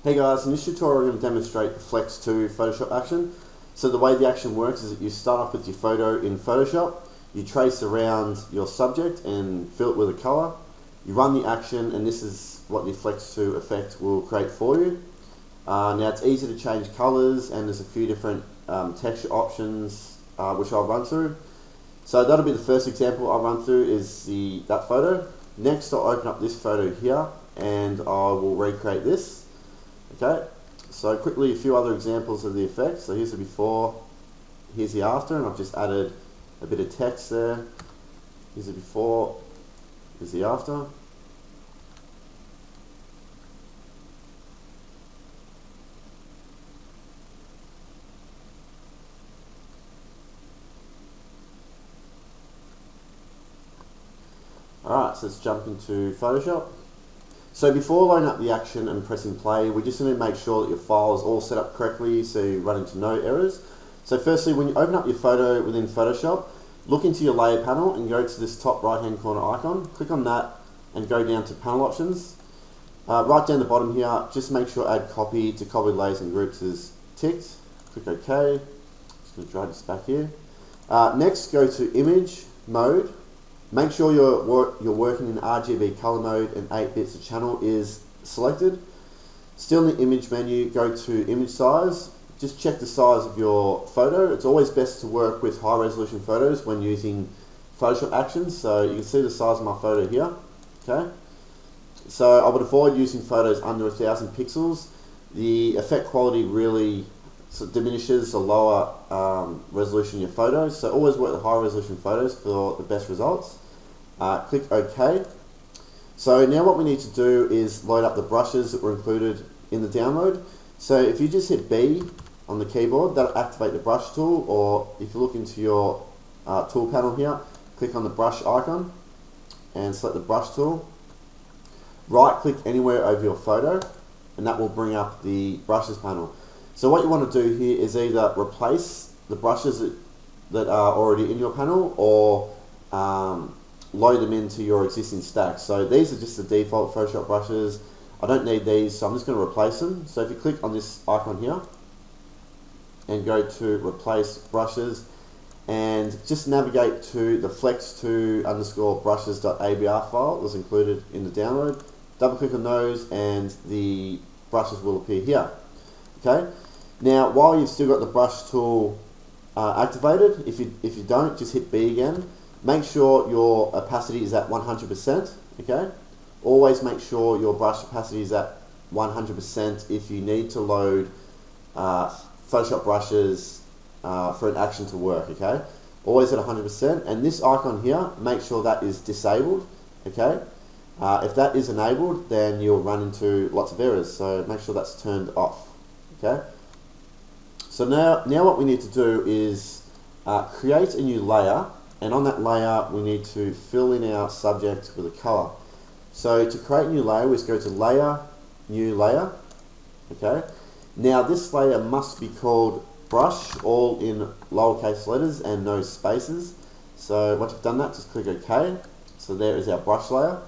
Hey guys, in this tutorial I'm going to demonstrate the Flex 2 Photoshop action. So the way the action works is that you start off with your photo in Photoshop, you trace around your subject and fill it with a colour, you run the action, and this is what the Flex 2 effect will create for you. Now it's easy to change colours, and there's a few different texture options which I'll run through. So that'll be the first example I'll run through, is that photo. Next I'll open up this photo here and I will recreate this. Okay, so quickly a few other examples of the effect. So here's the before, here's the after, and I've just added a bit of text there. Here's the before, here's the after. Alright, so let's jump into Photoshop. So before loading up the action and pressing play, we just need to make sure that your file is all set up correctly so you run into no errors. So firstly, when you open up your photo within Photoshop, look into your layer panel and go to this top right hand corner icon, click on that and go down to panel options. Right down the bottom here, just make sure add copy to copied layers and groups is ticked. Click OK. Just going to drag this back here. Next, go to image mode. Make sure you're working in RGB color mode and 8 bits of channel is selected. Still in the image menu, go to image size. Just check the size of your photo. It's always best to work with high resolution photos when using Photoshop actions. So you can see the size of my photo here. Okay. So I would avoid using photos under 1000 pixels. The effect quality really diminishes the lower resolution of your photos. So always work with high resolution photos for the best results. Click OK. So now what we need to do is load up the brushes that were included in the download. So if you just hit B on the keyboard, that'll activate the brush tool, or if you look into your tool panel here, click on the brush icon and select the brush tool. Right click anywhere over your photo and that will bring up the brushes panel. So what you want to do here is either replace the brushes that are already in your panel, or load them into your existing stack. So these are just the default Photoshop brushes. I don't need these, so I'm just going to replace them. So if you click on this icon here and go to replace brushes, and just navigate to the flex2_brushes.abr file that was included in the download, double click on those and the brushes will appear here. Okay. Now while you've still got the brush tool activated, if you don't, just hit B again. Make sure your opacity is at 100%. Okay. Always make sure your brush opacity is at 100% if you need to load Photoshop brushes for an action to work. Okay. Always at 100%. And this icon here, make sure that is disabled. Okay. If that is enabled, then you'll run into lots of errors. So make sure that's turned off. Okay. So now what we need to do is create a new layer, and on that layer we need to fill in our subject with a color. So to create a new layer, we just go to Layer, New Layer. Okay. Now this layer must be called Brush, all in lowercase letters and no spaces. So once you've done that, just click OK. So there is our brush layer.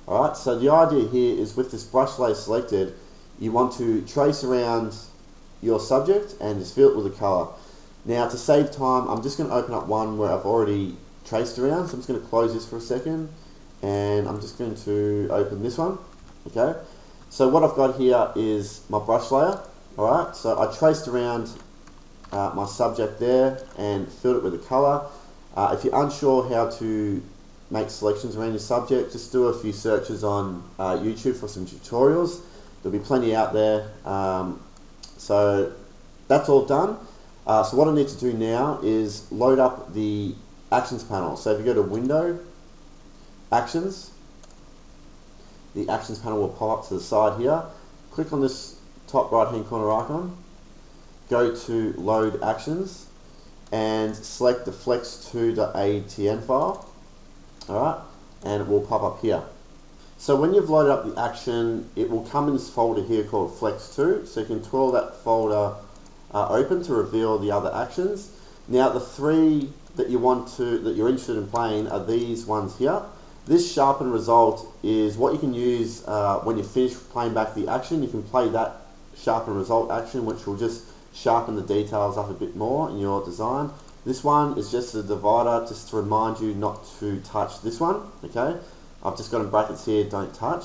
Alright, so the idea here is with this brush layer selected, you want to trace around your subject and just fill it with a color. Now to save time, I'm just going to open up one where I've already traced around. So I'm just going to close this for a second and I'm just going to open this one. Okay, so what I've got here is my brush layer. Alright, so I traced around my subject there and filled it with a color. If you're unsure how to make selections around your subject, just do a few searches on YouTube for some tutorials. There'll be plenty out there. So that's all done. So what I need to do now is load up the Actions panel. So if you go to Window, Actions, the Actions panel will pop up to the side here. Click on this top right hand corner icon, go to Load Actions and select the flex2.atn file. Alright, and it will pop up here. So when you've loaded up the action, it will come in this folder here called Flex2. So you can twirl that folder open to reveal the other actions. Now the three that you're interested in playing are these ones here. This sharpen result is what you can use when you finish playing back the action. You can play that sharpen result action, which will just sharpen the details up a bit more in your design. This one is just a divider, just to remind you not to touch this one, okay? I've just got in brackets here, don't touch.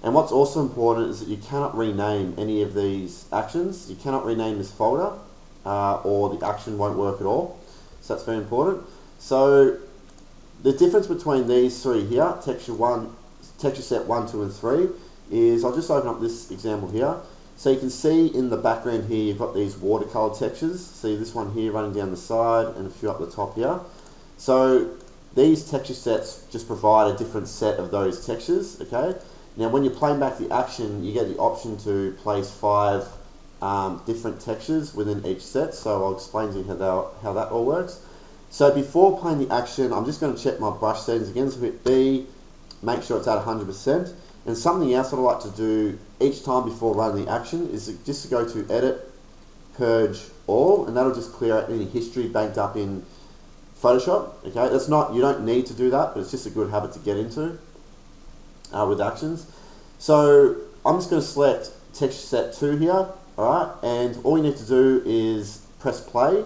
And what's also important is that you cannot rename any of these actions. You cannot rename this folder, or the action won't work at all. So that's very important. So the difference between these three here, texture set 1, 2, and 3, is, I'll just open up this example here. So you can see in the background here, you've got these watercolor textures. See this one here running down the side and a few up the top here. So these texture sets just provide a different set of those textures, okay? Now when you're playing back the action, you get the option to place 5 different textures within each set. So I'll explain to you how that all works. So before playing the action, I'm just going to check my brush settings again. So hit B, make sure it's at 100%. And something else that I like to do each time before running the action is just to go to Edit, Purge All, and that'll just clear out any history banked up in Photoshop. Okay, that's not, you don't need to do that, but it's just a good habit to get into with actions. So I'm just going to select texture set 2 here, alright, and all you need to do is press play.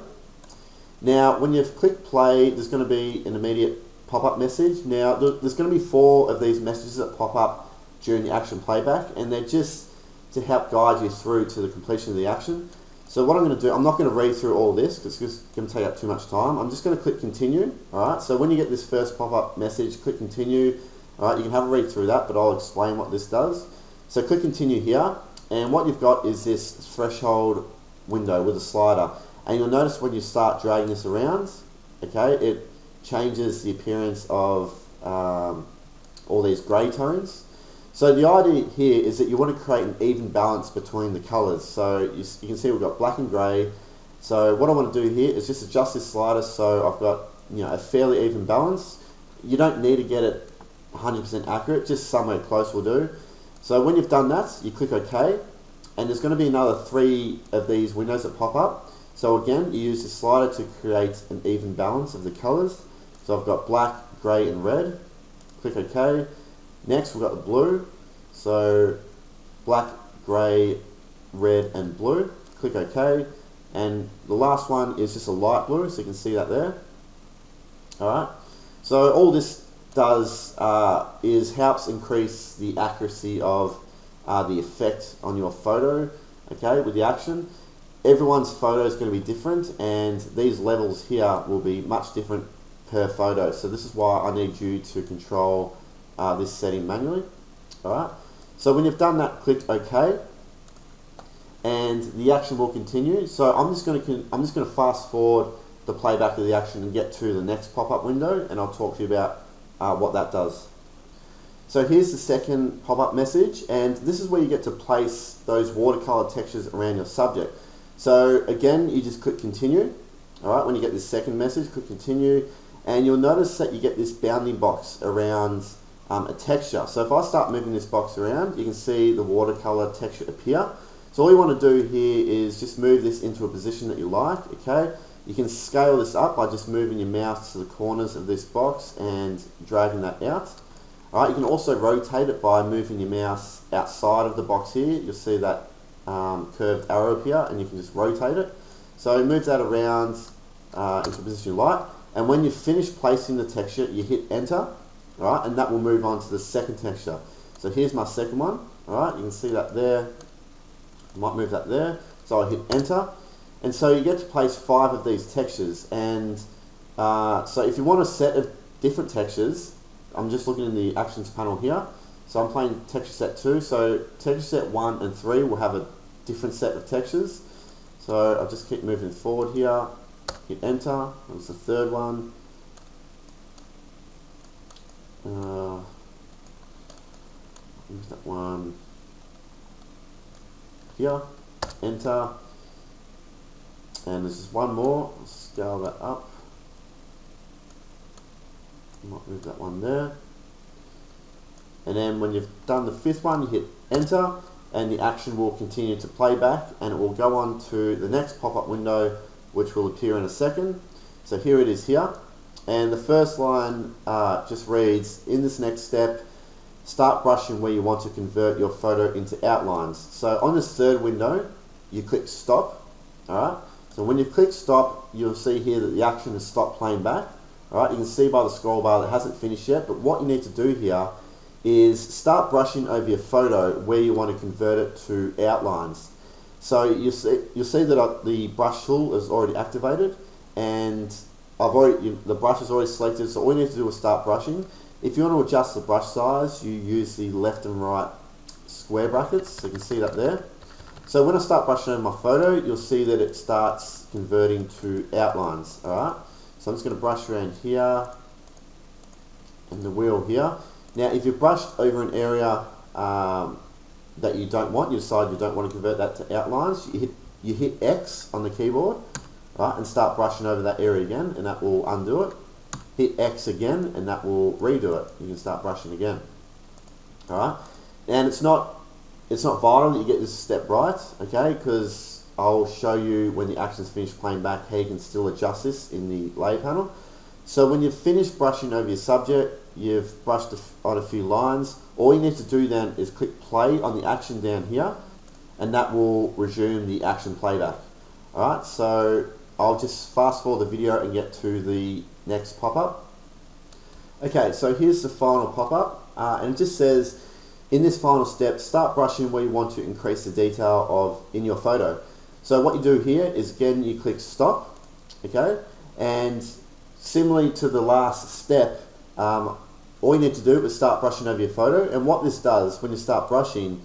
Now when you've clicked play, there's going to be an immediate pop-up message. Now there's going to be 4 of these messages that pop up during the action playback, and they're just to help guide you through to the completion of the action. So what I'm going to do, I'm not going to read through all this because it's just going to take up too much time. I'm just going to click continue. Alright, so when you get this first pop-up message, click continue. Alright, you can have a read through that, but I'll explain what this does. So click continue here, and what you've got is this threshold window with a slider, and you'll notice when you start dragging this around, okay, it changes the appearance of all these grey tones. So the idea here is that you want to create an even balance between the colours. So you can see we've got black and grey. So what I want to do here is just adjust this slider so I've got, you know, a fairly even balance. You don't need to get it 100% accurate, just somewhere close will do. So when you've done that, you click OK, and there's going to be another 3 of these windows that pop up. So again, you use the slider to create an even balance of the colours. So I've got black, grey and red. Click OK. Next we've got the blue, so black, grey, red and blue. Click OK, and the last one is just a light blue, so you can see that there. Alright, so all this does is helps increase the accuracy of the effect on your photo, okay, with the action. Everyone's photo is going to be different, and these levels here will be much different per photo, so this is why I need you to control this setting manually. Alright, so when you've done that, click OK, and the action will continue. So I'm just going to fast forward the playback of the action and get to the next pop-up window, and I'll talk to you about what that does. So here's the second pop-up message, and this is where you get to place those watercolor textures around your subject. So again, you just click continue. Alright, when you get this second message, click continue, and you'll notice that you get this bounding box around a texture. So if I start moving this box around, you can see the watercolor texture appear. So all you want to do here is just move this into a position that you like, okay? You can scale this up by just moving your mouse to the corners of this box and dragging that out. Alright, you can also rotate it by moving your mouse outside of the box here. You'll see that curved arrow appear, and you can just rotate it. So move that around into a position you like, and when you've finished placing the texture, you hit enter. Alright, and that will move on to the second texture. So here's my second one. Alright, you can see that there. I might move that there. So I hit enter. And so you get to place 5 of these textures. And so if you want a set of different textures, I'm just looking in the actions panel here. So I'm playing texture set 2. So texture set 1 and 3 will have a different set of textures. So I'll just keep moving forward here. Hit enter. That's the third one. Use that one here, enter, and there's just one more. I'll scale that up. I might move that one there, and then when you've done the 5th one, you hit enter, and the action will continue to play back, and it will go on to the next pop-up window, which will appear in a second. So here it is here. And the first line just reads, in this next step, start brushing where you want to convert your photo into outlines. So on this third window, you click stop. Alright, so when you click stop, you'll see here that the action has stopped playing back. Alright, you can see by the scroll bar that it hasn't finished yet, but what you need to do here is start brushing over your photo where you want to convert it to outlines. So you'll see that the brush tool is already activated, and the brush is already selected, so all you need to do is start brushing. If you want to adjust the brush size, you use the left and right square brackets, so you can see that there. So when I start brushing over my photo, you'll see that it starts converting to outlines. Alright, so I'm just going to brush around here and the wheel here. Now if you've brushed over an area that you don't want, you decide you don't want to convert that to outlines, you hit X on the keyboard, right, and start brushing over that area again, and that will undo it. Hit X again and that will redo it. You can start brushing again. Alright, and it's not vital that you get this step right, okay, because I'll show you when the action's finished playing back how you can still adjust this in the layer panel. So when you've finished brushing over your subject, you've brushed on a few lines, all you need to do then is click play on the action down here, and that will resume the action playback. Alright, so I'll just fast forward the video and get to the next pop-up. Okay, so here's the final pop-up, and it just says, in this final step, start brushing where you want to increase the detail in your photo. So what you do here is, again, you click stop, okay, and similarly to the last step, all you need to do is start brushing over your photo, and what this does when you start brushing,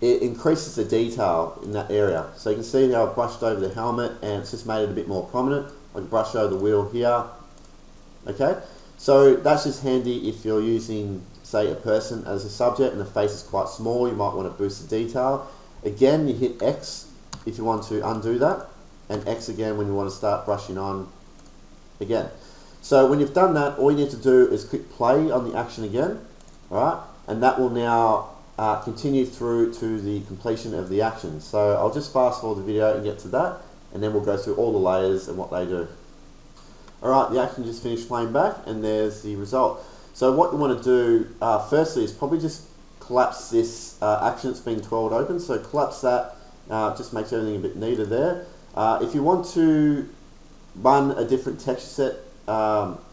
it increases the detail in that area. So you can see how I've brushed over the helmet and it's just made it a bit more prominent. I can brush over the wheel here, okay, so that's just handy if you're using, say, a person as a subject and the face is quite small. You might want to boost the detail. Again, you hit X if you want to undo that, and X again when you want to start brushing on again. So when you've done that, all you need to do is click play on the action again, alright, and that will now continue through to the completion of the action. So I'll just fast forward the video and get to that, and then we'll go through all the layers and what they do. Alright, the action just finished playing back, and there's the result. So what you want to do firstly is probably just collapse this action that's been twirled open. So collapse that, just makes everything a bit neater there. If you want to run a different texture set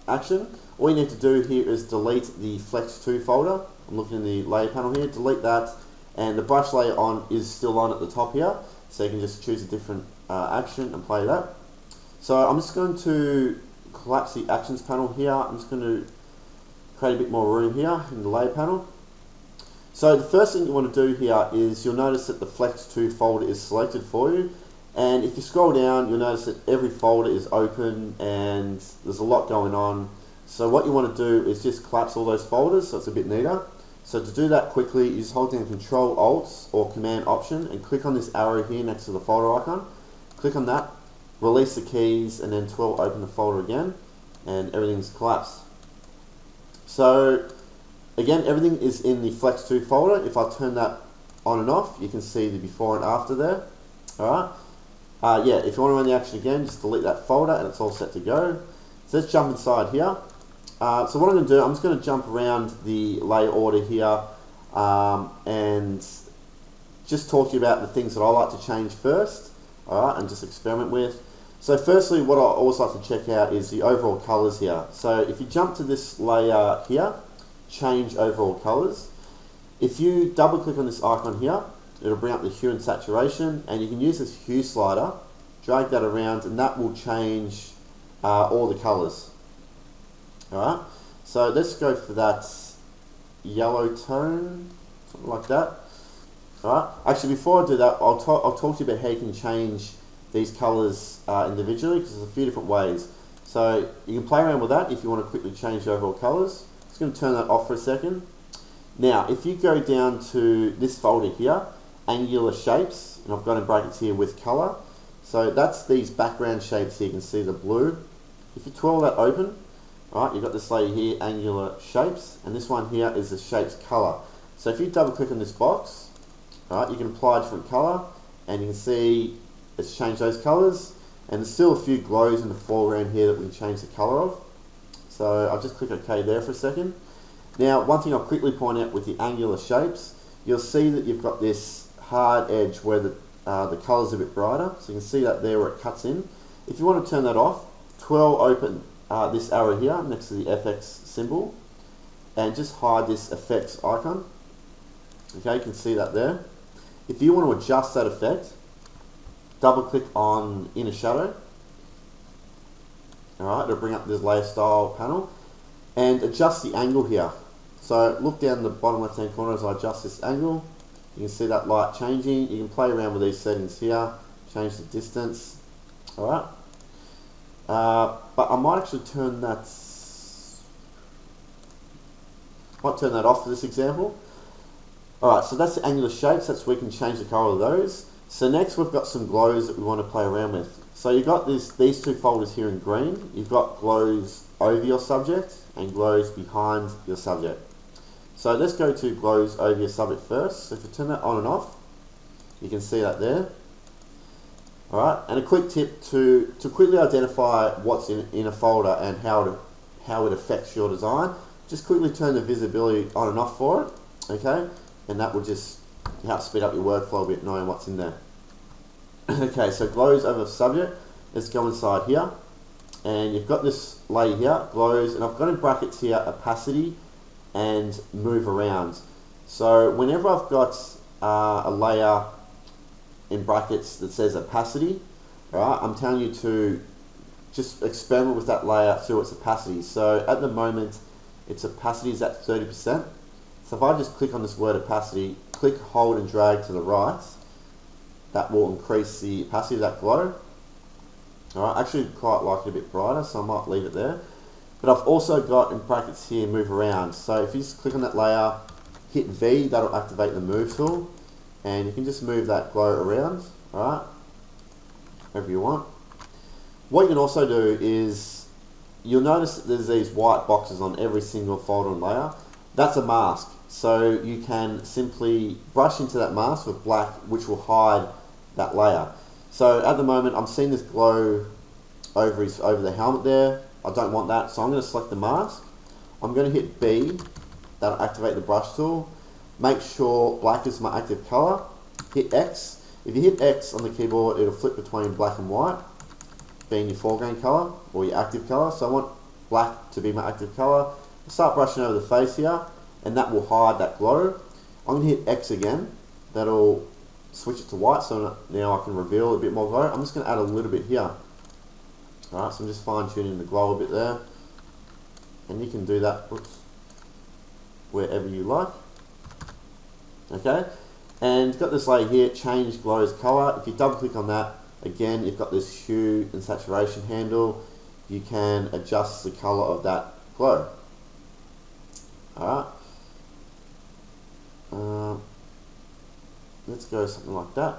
action, all you need to do here is delete the Flex 2 folder. I'm looking in the layer panel here, delete that, and the brush layer on is still on at the top here, so you can just choose a different action and play that. So I'm just going to collapse the actions panel here. I'm just going to create a bit more room here in the layer panel. So the first thing you want to do here is, you'll notice that the Flex 2 folder is selected for you, and if you scroll down, you'll notice that every folder is open and there's a lot going on. So what you want to do is just collapse all those folders so it's a bit neater. So to do that quickly, you just hold down Control Alt or Command Option and click on this arrow here next to the folder icon. Click on that, release the keys, and then twirl open the folder again, and everything's collapsed. So again, everything is in the Flex 2 folder. If I turn that on and off, you can see the before and after there. Alright, yeah, if you want to run the action again, just delete that folder and it's all set to go. So let's jump inside here. So what I'm going to do, I'm just going to jump around the layer order here and just talk to you about the things that I like to change first, alright, and just experiment with. So firstly, what I always like to check out is the overall colors here. So if you jump to this layer here, change overall colors. If you double click on this icon here, it'll bring up the hue and saturation, and you can use this hue slider, drag that around, and that will change all the colors. Alright, so let's go for that yellow tone, something like that. Alright, actually before I do that, I'll talk to you about how you can change these colors individually, because there's a few different ways. So you can play around with that if you want to quickly change the overall colors. Just going to turn that off for a second. Now if you go down to this folder here, angular shapes, and I've got in brackets here with color, so that's these background shapes here. You can see the blue. If you twirl that open, alright, you've got this layer here, angular shapes, and this one here is the shapes color. So if you double click on this box, alright, you can apply a different color, and you can see it's changed those colors, and there's still a few glows in the foreground here that we can change the color of. So I'll just click OK there for a second. Now, one thing I'll quickly point out with the angular shapes, you'll see that you've got this hard edge where the colour's a bit brighter. So you can see that there where it cuts in. If you want to turn that off, twirl open this arrow here next to the FX symbol and just hide this effects icon. Okay, you can see that there. If you want to adjust that effect, double click on inner shadow. Alright, it'll bring up this layer style panel and adjust the angle here. So look down the bottom left hand corner as I adjust this angle. You can see that light changing. You can play around with these settings here, change the distance. Alright, but I might actually turn that off for this example. Alright, so that's the angular shapes. That's where we can change the colour of those. So next we've got some glows that we want to play around with. So you've got these two folders here in green. You've got glows over your subject and glows behind your subject. So let's go to glows over your subject first. So if you turn that on and off, you can see that there. Alright, and a quick tip to quickly identify what's in a folder and how it affects your design, just quickly turn the visibility on and off for it, okay? And that will just help speed up your workflow a bit, knowing what's in there. Okay, so glows over subject. Let's go inside here, and you've got this layer here, glows, and I've got in brackets here opacity and move around. So whenever I've got a layer in brackets that says opacity, alright, I'm telling you to just experiment with that layer through its opacity. So at the moment, its opacity is at 30%. So if I just click on this word opacity, click, hold and drag to the right, that will increase the opacity of that glow. Alright, I actually quite like it a bit brighter, so I might leave it there. But I've also got in brackets here move around. So if you just click on that layer, hit V, that'll activate the move tool, and you can just move that glow around, alright, wherever you want. What you can also do is, you'll notice that there's these white boxes on every single folder and layer. That's a mask. So you can simply brush into that mask with black, which will hide that layer. So at the moment, I'm seeing this glow over the helmet there. I don't want that, so I'm going to select the mask. I'm going to hit B, that'll activate the brush tool. Make sure black is my active color. Hit X. If you hit X on the keyboard, it'll flip between black and white, being your foreground color or your active color. So I want black to be my active color. I'll start brushing over the face here, and that will hide that glow. I'm going to hit X again. That'll switch it to white, so now I can reveal a bit more glow. I'm just going to add a little bit here. Alright, so I'm just fine tuning the glow a bit there. And you can do that wherever you like. Okay, and got this layer here, change glow's color. If you double click on that, again, you've got this hue and saturation handle. You can adjust the color of that glow. Alright. Let's go something like that.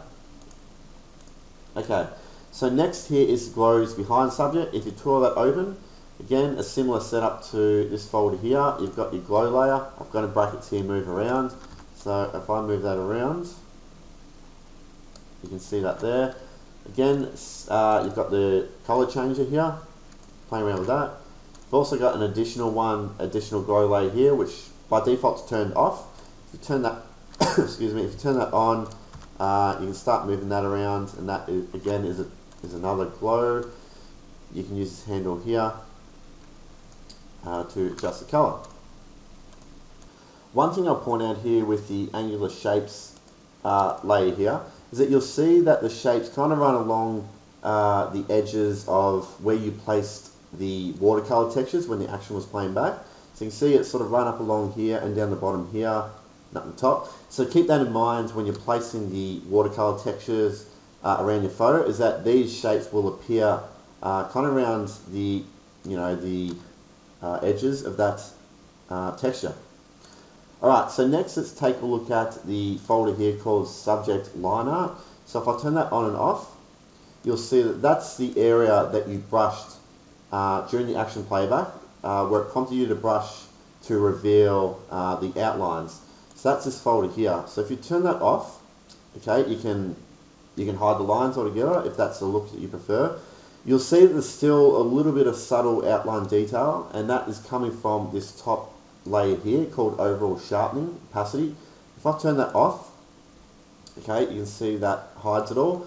Okay, so next here is glows behind subject. If you twirl that open, again, a similar setup to this folder here. You've got your glow layer. I've got in brackets here, move around. So if I move that around, you can see that there. Again, you've got the color changer here, playing around with that. You've also got an additional glow layer here, which by default is turned off. If you turn that, excuse me, if you turn that on, you can start moving that around, and that is, again is another glow. You can use this handle here to adjust the color. One thing I'll point out here with the angular shapes layer here is that you'll see that the shapes kind of run along the edges of where you placed the watercolor textures when the action was playing back. So you can see it sort of run up along here and down the bottom here, up the top. So keep that in mind when you're placing the watercolor textures around your photo, is that these shapes will appear kind of around the edges of that texture. Alright, so next let's take a look at the folder here called Subject Line Art. So if I turn that on and off, you'll see that that's the area that you brushed during the action playback, where it prompted you to brush to reveal the outlines. So that's this folder here. So if you turn that off, okay, you can hide the lines altogether if that's the look that you prefer. You'll see that there's still a little bit of subtle outline detail, and that is coming from this top layer here called overall sharpening opacity. If I turn that off, okay, you can see that hides it all.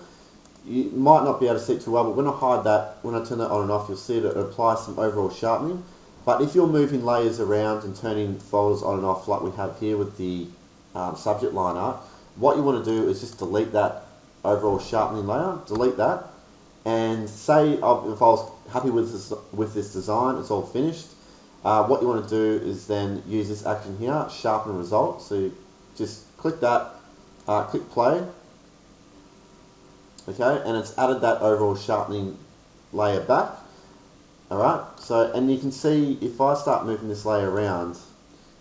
You might not be able to see it too well, but when I hide that, when I turn that on and off, you'll see that it applies some overall sharpening. But if you're moving layers around and turning folders on and off like we have here with the subject line art, what you want to do is just delete that overall sharpening layer, delete that, and say if I was happy with this design, it's all finished, what you want to do is then use this action here, sharpen result. So you just click that, click play, okay, and it's added that overall sharpening layer back. Alright, so, and you can see if I start moving this layer around,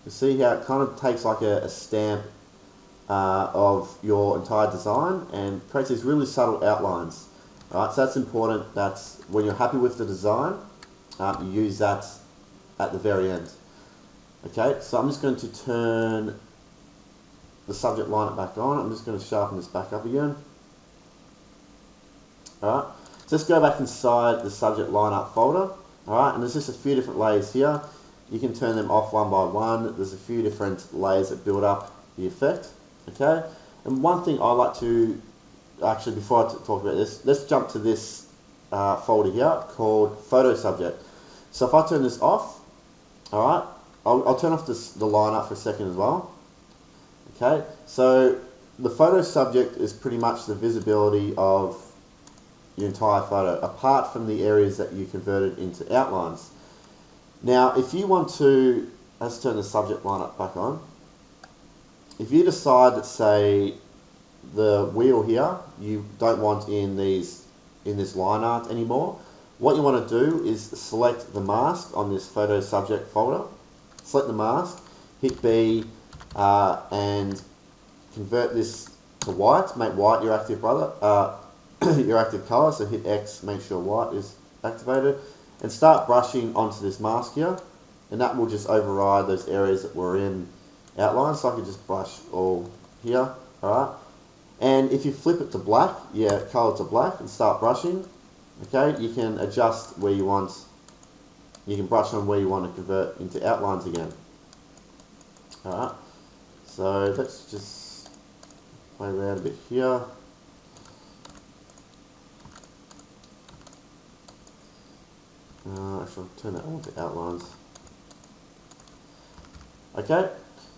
you see how it kind of takes like a stamp of your entire design and creates these really subtle outlines. Alright, so that's important. That's when you're happy with the design, you use that at the very end. Okay, so I'm just going to turn the subject line back on. I'm just going to sharpen this back up again. Alright, so let's go back inside the subject line art folder. Alright, and there's just a few different layers here. You can turn them off one by one. There's a few different layers that build up the effect. Okay, and one thing I like to, actually before I talk about this, let's jump to this folder here called photo subject. So if I turn this off, alright, I'll turn off the line art for a second as well. Okay, so the photo subject is pretty much the visibility of your entire photo, apart from the areas that you converted into outlines. Now, if you want to, let's turn the subject line up back on. If you decide that, say, the wheel here, you don't want in this line art anymore, what you want to do is select the mask on this photo subject folder. Select the mask, hit B, and convert this to white. Make white your active your active color, so hit X, make sure white is activated, and start brushing onto this mask here, and that will just override those areas that were in outline. So I could just brush all here, alright, and if you flip it to black, color to black, and start brushing, okay, you can adjust where you want, you can brush on where you want to convert into outlines again. Alright, so let's just play around a bit here. Actually, I'll turn that on to outlines. Okay,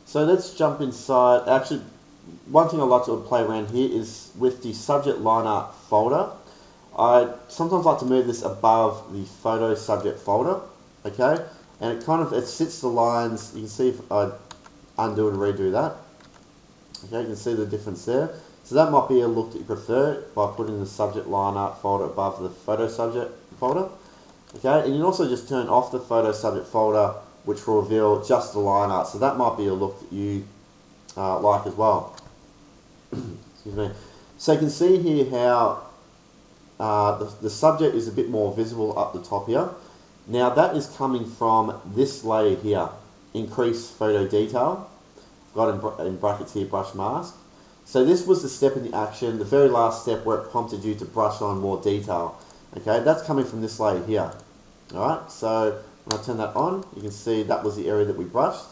so let's jump inside. Actually, one thing I like to play around here is with the subject line art folder. I sometimes like to move this above the photo subject folder. Okay, and it sits the lines. You can see if I undo and redo that. Okay, you can see the difference there. So that might be a look that you prefer by putting the subject line art folder above the photo subject folder. Okay, and you can also just turn off the photo subject folder, which will reveal just the line art. So that might be a look that you like as well. Excuse me. So you can see here how the subject is a bit more visible up the top here. Now that is coming from this layer here, increase photo detail. I've got in brackets here, brush mask. So this was the step in the action, the very last step where it prompted you to brush on more detail. Okay, that's coming from this layer here. Alright, so when I turn that on, you can see that was the area that we brushed.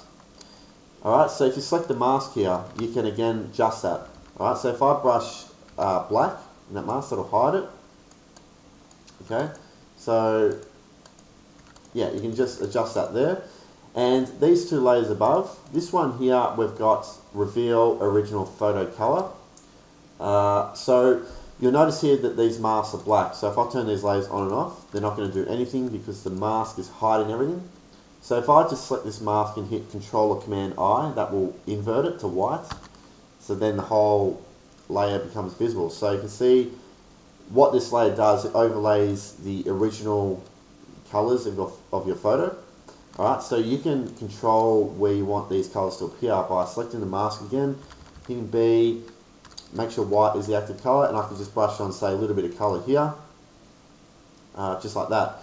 Alright, so if you select the mask here, you can again adjust that. Alright, so if I brush black in that mask, that'll hide it. Okay, so yeah, you can just adjust that there. And these two layers above, this one here, we've got reveal original photo color. So you'll notice here that these masks are black. So if I turn these layers on and off, they're not going to do anything because the mask is hiding everything. So if I just select this mask and hit Control or Command I, that will invert it to white. So then the whole layer becomes visible. So you can see what this layer does, it overlays the original colors of your photo. Alright, so you can control where you want these colors to appear by selecting the mask again, hitting B, make sure white is the active color, and I can just brush on, say, a little bit of color here, just like that.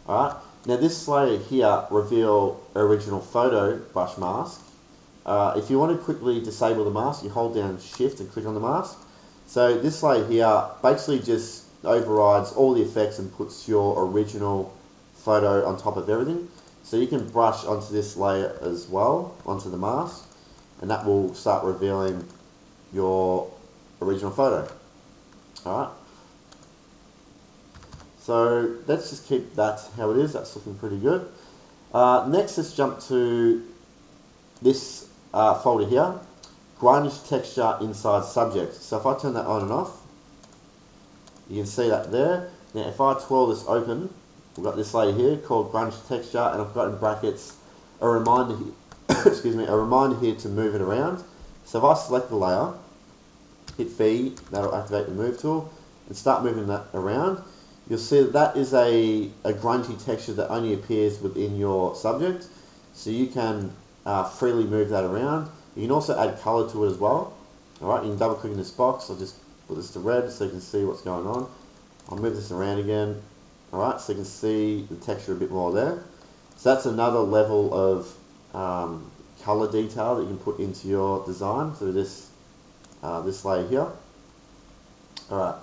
Alright, now this layer here, reveal original photo brush mask. If you want to quickly disable the mask, you hold down Shift and click on the mask. So this layer here basically just overrides all the effects and puts your original photo on top of everything. So you can brush onto this layer as well, onto the mask, and that will start revealing your original photo. Alright, so let's just keep that how it is. That's looking pretty good. Next, let's jump to this folder here, grunge texture inside subject. So if I turn that on and off, you can see that there. Now if I twirl this open, we've got this layer here called grunge texture, and I've got in brackets a reminder here, excuse me, a reminder here to move it around. So if I select the layer, hit V, that'll activate the move tool, and start moving that around, you'll see that that is a grungy texture that only appears within your subject. So you can freely move that around. You can also add color to it as well. Alright, you can double click in this box. I'll just put this to red so you can see what's going on. I'll move this around again. Alright, so you can see the texture a bit more there. So that's another level of color detail that you can put into your design through this this layer here. Alright.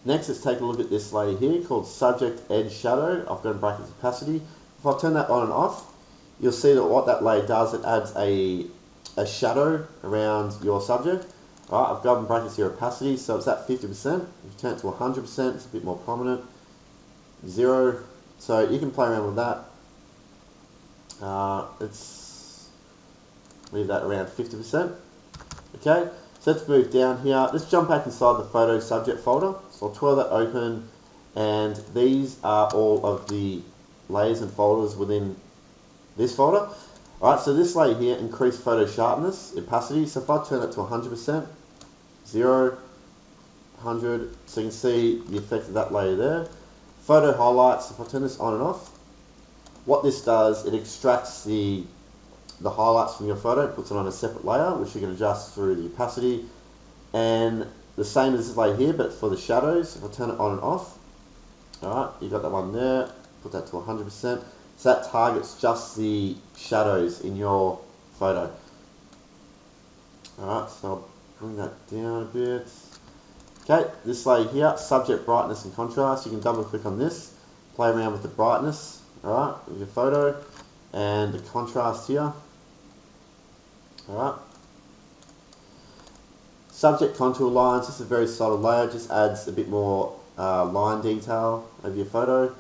Next, let's take a look at this layer here called Subject Edge Shadow. I've got in brackets opacity. If I turn that on and off, you'll see that what that layer does, it adds a shadow around your subject. Alright, I've got in brackets here opacity, so it's at 50%. If you turn it to 100%, it's a bit more prominent. 0, so you can play around with that. Let's leave that around 50%. Okay, so let's move down here. Let's jump back inside the photo subject folder. So I'll twirl that open, and these are all of the layers and folders within this folder. Alright, so this layer here, increased photo sharpness, opacity. So if I turn it to 100%, 0, 100, so you can see the effect of that layer there. Photo highlights, if I turn this on and off, what this does, it extracts the highlights from your photo, puts it on a separate layer, which you can adjust through the opacity. And the same as this layer here, but for the shadows, if I turn it on and off, alright, you got that one there, put that to 100%. So that targets just the shadows in your photo. Alright, so I'll bring that down a bit. Okay, this layer here, subject brightness and contrast. You can double click on this, play around with the brightness, alright, of your photo, and the contrast here. Alright. Subject contour lines, this is a very subtle layer, just adds a bit more line detail over your photo.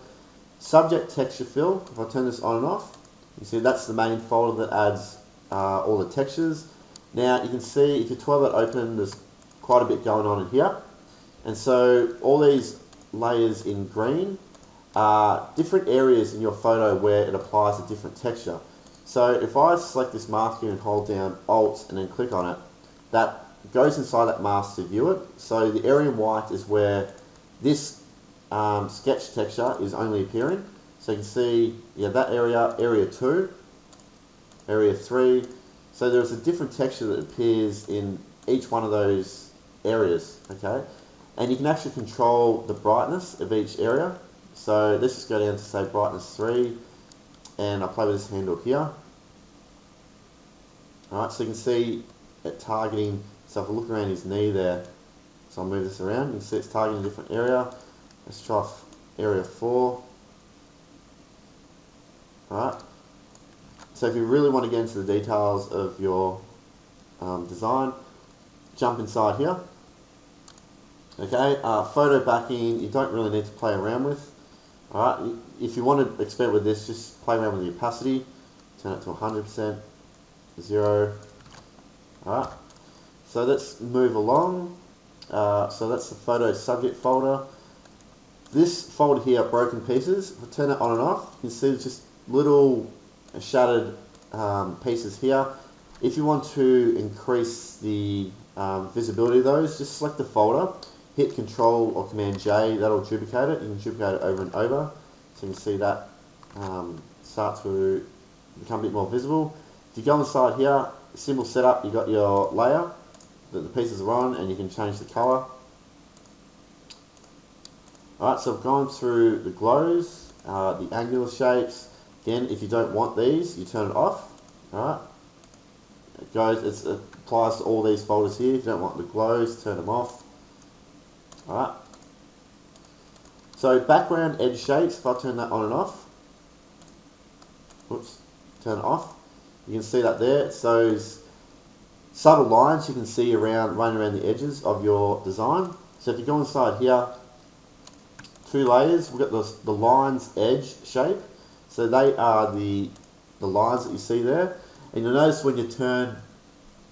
Subject texture fill, if I turn this on and off, you see that's the main folder that adds all the textures. Now you can see if you twirl that open, there's quite a bit going on in here. And so all these layers in green are different areas in your photo where it applies a different texture. So if I select this mask here and hold down Alt and then click on it, that goes inside that mask to view it. So the area in white is where this sketch texture is only appearing. So you can see, yeah, that area, area 2, area 3. So there's a different texture that appears in each one of those areas, okay? And you can actually control the brightness of each area. So let's just go down to say brightness 3, and I'll play with this handle here. Alright, so you can see it targeting, so if I look around his knee there, so I'll move this around, you can see it's targeting a different area. Let's try area 4. Alright, so if you really want to get into the details of your design, jump inside here. Okay, photo backing, you don't really need to play around with. Alright, if you want to experiment with this, just play around with the opacity, turn it to 100%, 0. Alright, so let's move along. So that's the photo subject folder. This folder here, broken pieces, if I turn it on and off, you can see there's just little shattered pieces here. If you want to increase the visibility of those, just select the folder, hit Control or Command J, that'll duplicate it. You can duplicate it over and over, so you can see that start to become a bit more visible. If you go inside here, simple setup, you've got your layer that the pieces are on, and you can change the colour. Alright, so I've gone through the glows, the angular shapes. Again, if you don't want these, you turn it off. Alright, it applies to all these folders here. If you don't want the glows, turn them off. Alright, so background edge shapes, if I turn that on and off, oops, turn it off. You can see that there. It's those subtle lines you can see running around the edges of your design. So if you go inside here, 2 layers, we've got the lines edge shape. So they are the lines that you see there. And you'll notice when you turn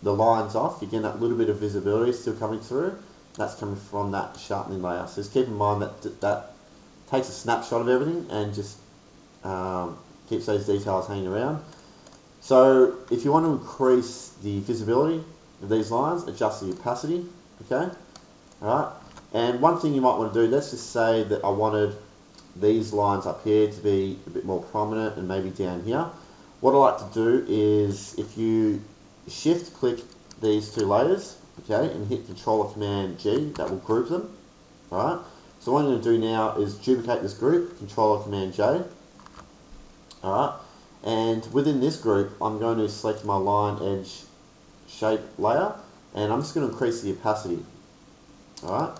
the lines off, you get that little bit of visibility still coming through. That's coming from that sharpening layer. So just keep in mind that takes a snapshot of everything and just keeps those details hanging around. So if you want to increase the visibility of these lines, adjust the opacity, okay? Alright, and one thing you might want to do, let's just say that I wanted these lines up here to be a bit more prominent and maybe down here. What I like to do is if you shift click these 2 layers, okay, and hit Control or Command G, that will group them. Alright, so what I'm going to do now is duplicate this group, Control or Command J. Alright, and within this group I'm going to select my line edge shape layer and I'm just going to increase the opacity. Alright,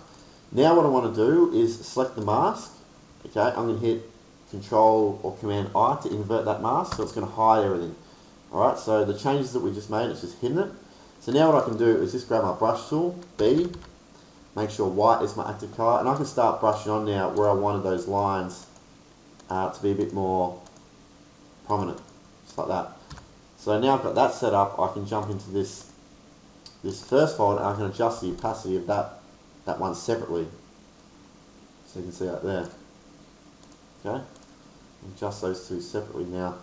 now what I want to do is select the mask. Okay, I'm going to hit Control or Command I to invert that mask, so it's going to hide everything. Alright, so the changes that we just made, it's just hidden it. So now what I can do is just grab my brush tool, B, make sure white is my active colour, and I can start brushing on now where I wanted those lines to be a bit more prominent, just like that. So now I've got that set up, I can jump into this first folder and I can adjust the opacity of that one separately. So you can see that there. Okay, adjust those 2 separately now.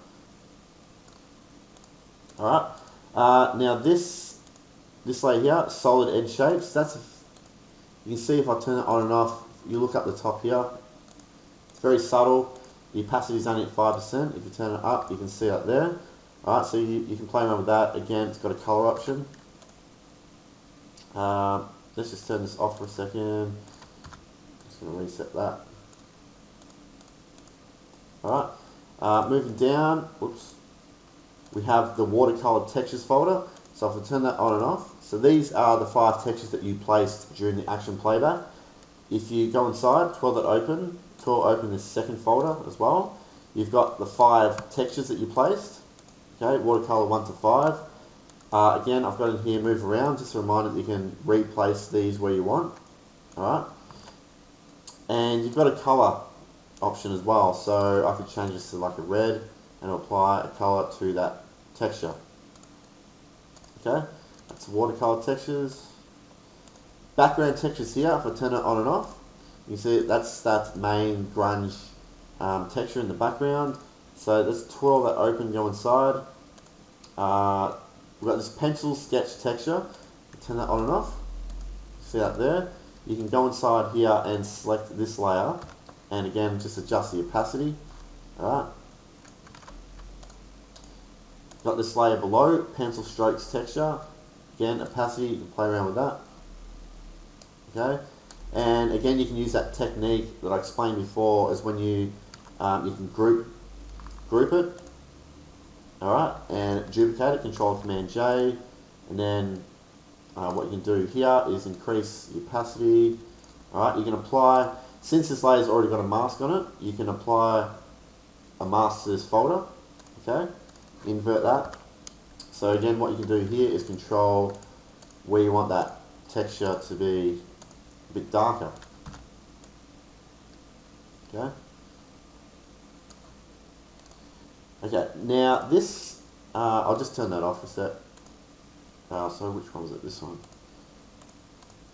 Alright, now this layer here, solid edge shapes, you can see if I turn it on and off, you look up the top here, it's very subtle, the opacity is only at 5%, if you turn it up you can see it there. Alright, so you can play around with that. Again, it's got a colour option. Let's just turn this off for a second, just going to reset that. Alright, moving down, whoops, we have the watercolored textures folder. So if I turn that on and off, so these are the 5 textures that you placed during the action playback. If you go inside, twirl that open, twirl open this second folder as well. You've got the 5 textures that you placed, okay, watercolor 1 to 5. Again, I've got in here move around, just a reminder that you can replace these where you want. Alright, and you've got a color option as well, so I could change this to like a red and apply a color to that texture. Okay, that's watercolor textures. Background textures here, if I turn it on and off, you see that's that main grunge texture in the background. So let's twirl that open, go inside. We've got this pencil sketch texture. Turn that on and off. See that there? You can go inside here and select this layer, and again just adjust the opacity. Alright. Got this layer below, pencil strokes texture. Again, opacity, you can play around with that. Okay, and again you can use that technique that I explained before, is when you can group it. Alright, and duplicate it, Control Command J, and then what you can do here is increase the opacity. Alright, you can apply, since this layer's already got a mask on it, you can apply a mask to this folder. Okay, invert that. So again, what you can do here is control where you want that texture to be a bit darker. Okay. Okay, now this, I'll just turn that off a sec. So which one was it? This one.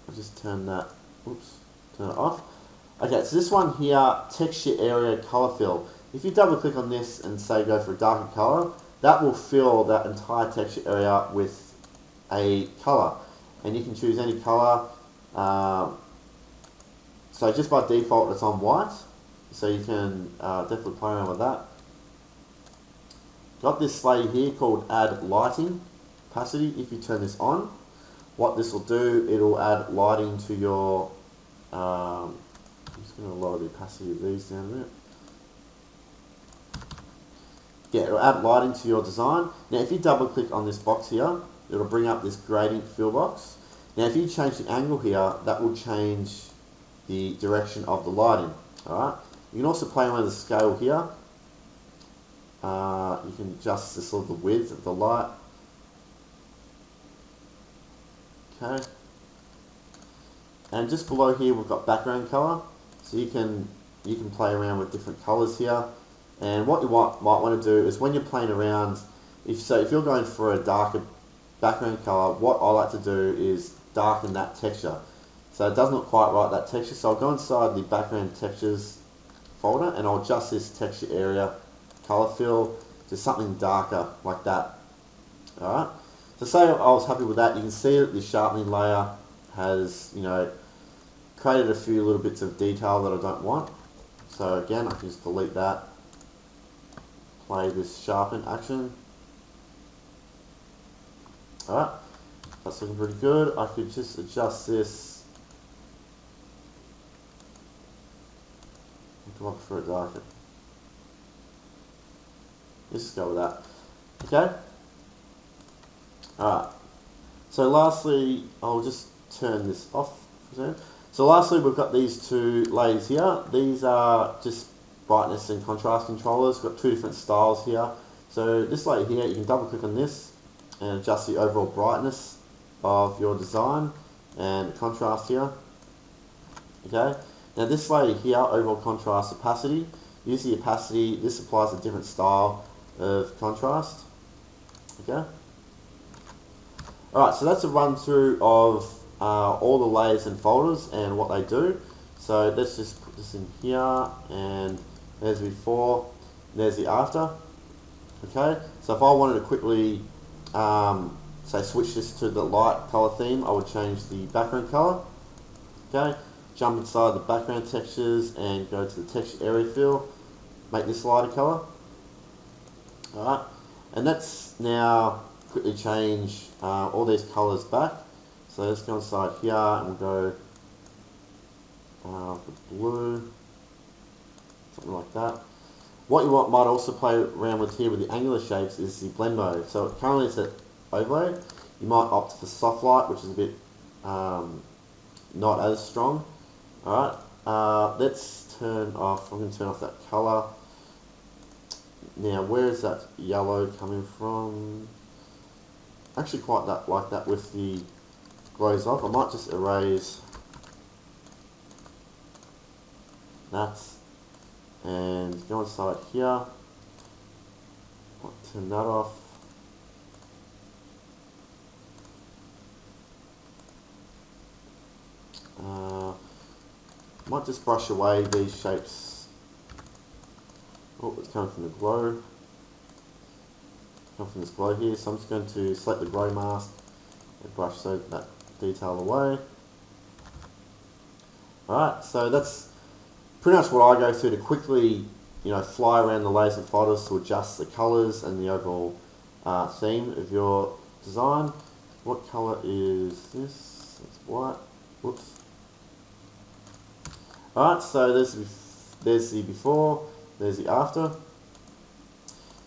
I'll just turn that, oops, turn it off. Okay, so this one here, texture area color fill. If you double click on this and say go for a darker color, that will fill that entire texture area with a color. And you can choose any color. So just by default it's on white. So you can definitely play around with that. Got this layer here called Add Lighting Opacity. If you turn this on, what this will do, it'll add lighting to your, I'm just going to lower the opacity of these down a bit. Yeah, it'll add lighting to your design. Now if you double click on this box here, it'll bring up this gradient fill box. Now if you change the angle here, that will change the direction of the lighting. Alright, you can also play around with the scale here. You can adjust the sort of the width of the light. Okay. And just below here we've got background color, so you can play around with different colors here. And what you might want to do is when you're playing around, if you're going for a darker background color, what I like to do is darken that texture. So it doesn't look quite right, that texture. So I'll go inside the background textures folder and I'll adjust this texture area, color fill, to something darker like that. Alright. So say I was happy with that, you can see that the sharpening layer has, created a few little bits of detail that I don't want. So again, I can just delete that, play this sharpen action. Alright, that's looking pretty good. I could just adjust this. Come up for it darker. Let's just go with that. Okay? Alright. So lastly, I'll just turn this off for a second. So lastly, we've got these two layers here. These are just brightness and contrast controllers. We've got two different styles here. So this layer here, you can double click on this and adjust the overall brightness of your design and contrast here. Okay. Now this layer here, overall contrast opacity. Use the opacity. This applies a different style of contrast. Okay. Alright, so that's a run through of all the layers and folders and what they do. So let's just put this in here, and there's the before, there's the after. Okay, so if I wanted to quickly say switch this to the light color theme, I would change the background color. Okay, jump inside the background textures and go to the texture area fill, make this lighter color. Alright, and that's now quickly change all these colors back. So let's go inside here and we'll go for blue, something like that. What you might also play around with here with the angular shapes is the blend mode. So currently it's at overlay. You might opt for soft light, which is a bit not as strong. Alright, let's turn off, I'm going to turn off that color. Now where is that yellow coming from? Actually quite like that with the glows off. I might just erase that and go inside here, turn that off. Might just brush away these shapes. Oh, it's coming from the glow. Come from this glow here, so I'm just going to select the glow mask and brush that detail away. Alright, so that's pretty much what I go through to quickly, fly around the layers and folders to adjust the colours and the overall theme of your design. What colour is this? It's white. Whoops. Alright, so there's the before, there's the after.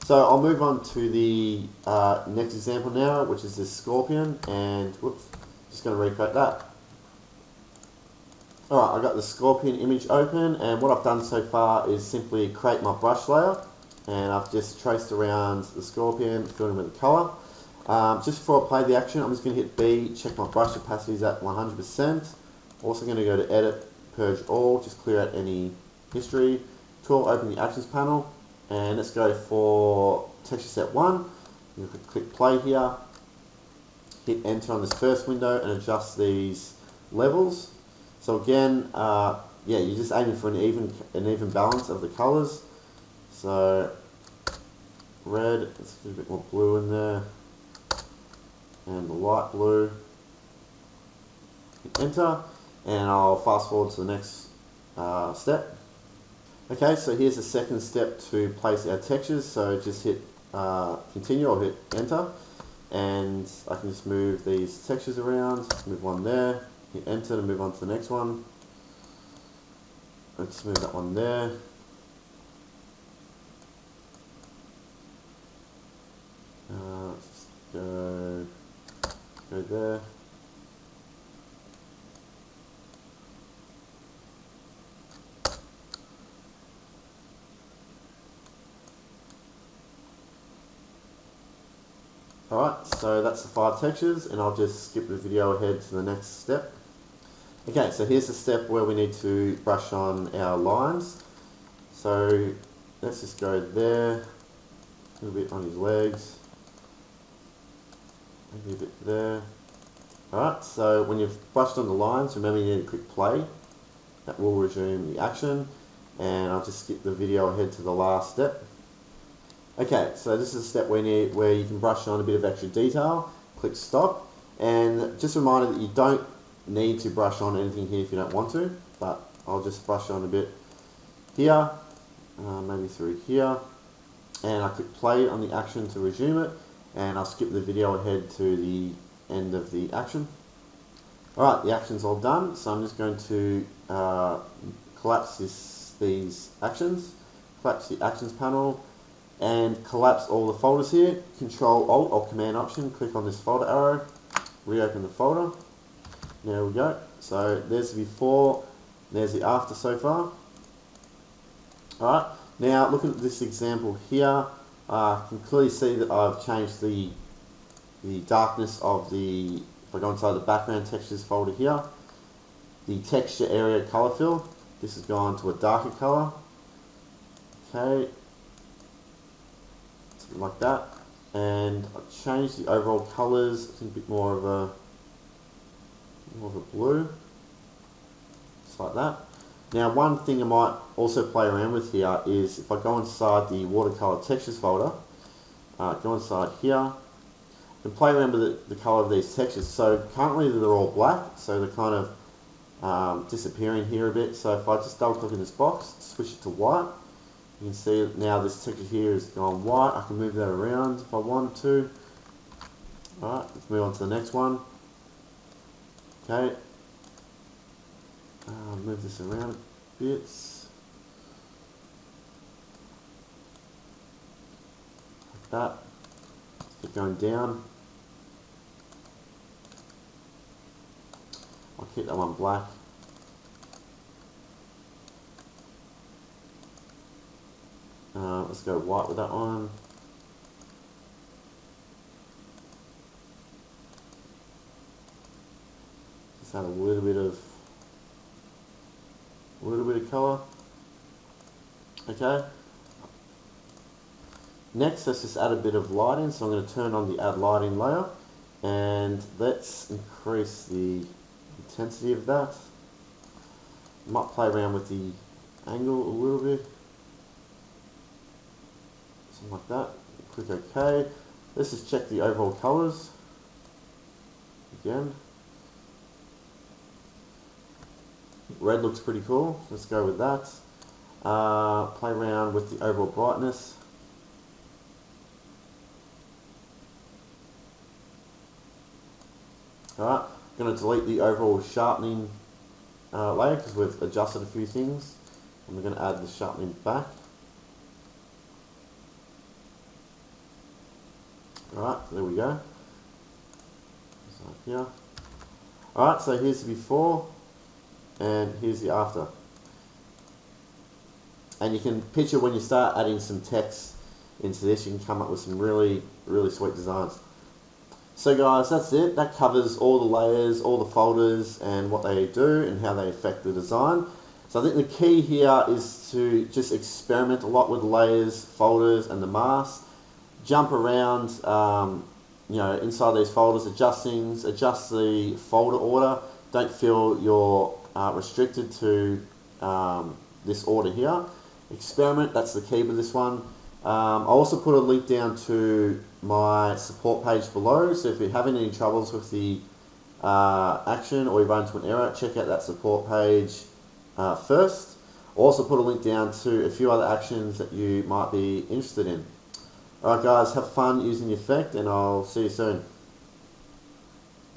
So I'll move on to the next example now, which is this scorpion, and whoops, just going to recreate that. Alright, I've got the scorpion image open, and what I've done so far is simply create my brush layer, and I've just traced around the scorpion, filling with the colour. Just before I play the action, I'm just going to hit B, check my brush opacity is at 100%. Also going to go to Edit, Purge All, just clear out any history. Tool, open the Actions panel, and let's go for Texture Set 1. You can click play here, hit enter on this first window and adjust these levels. So again, yeah, you're just aiming for an even balance of the colours. So red, let's get a bit more blue in there, and the light blue. Hit enter, and I'll fast forward to the next step. Okay, so here's the second step to place our textures. So just hit continue or hit enter, and I can just move these textures around. Move one there, hit enter to move on to the next one. Let's move that one there. Let's go there. Alright, so that's the 5 textures, and I'll just skip the video ahead to the next step. Okay, so here's the step where we need to brush on our lines. So let's just go there, a little bit on his legs, maybe a bit there. Alright, so when you've brushed on the lines, remember you need to click play. That will resume the action, and I'll just skip the video ahead to the last step. Okay, so this is a step where you can brush on a bit of extra detail. Click stop, and just a reminder that you don't need to brush on anything here if you don't want to, but I'll just brush on a bit here, maybe through here, and I click play on the action to resume it, and I'll skip the video ahead to the end of the action. Alright, the action's all done, so I'm just going to collapse these actions, collapse the actions panel, and collapse all the folders here. Control Alt or Command Option, click on this folder arrow, reopen the folder. There we go. So there's the before, there's the after so far. Alright, now looking at this example here, you can clearly see that I've changed the darkness of the, if I go inside the background textures folder here, the texture area color fill, this has gone to a darker color. Okay, something like that, and I've changed the overall colors, I think a bit more of a blue, just like that. Now one thing I might also play around with here is if I go inside the watercolor textures folder, go inside here, and play around with the color of these textures. So currently they're all black, so they're kind of disappearing here a bit. So if I just double click in this box, switch it to white, you can see that now this texture here is gone white. I can move that around if I want to. Alright, let's move on to the next one. Okay, move this around a bit. Like that. Keep going down. I'll keep that one black. Let's go white with that one. Just add a little bit of colour. Okay. Next, let's just add a bit of lighting. So I'm going to turn on the add lighting layer, and let's increase the intensity of that. I might play around with the angle a little bit. Something like that. Click OK. Let's just check the overall colours again. Red looks pretty cool. Let's go with that. Play around with the overall brightness. Alright, I'm going to delete the overall sharpening layer because we've adjusted a few things, and we're going to add the sharpening back. Alright, there we go. So here. Alright, so here's the before, and here's the after. And you can picture when you start adding some text into this, you can come up with some really, really sweet designs. So guys, that's it. That covers all the layers, all the folders, and what they do and how they affect the design. So I think the key here is to just experiment a lot with layers, folders, and the masks. Jump around, inside these folders, adjust things, adjust the folder order. Don't feel you're restricted to this order here. Experiment, that's the key with this one. I'll also put a link down to my support page below, so if you're having any troubles with the action or you run into an error, check out that support page first. I'll also put a link down to a few other actions that you might be interested in. Alright guys, have fun using the effect, and I'll see you soon.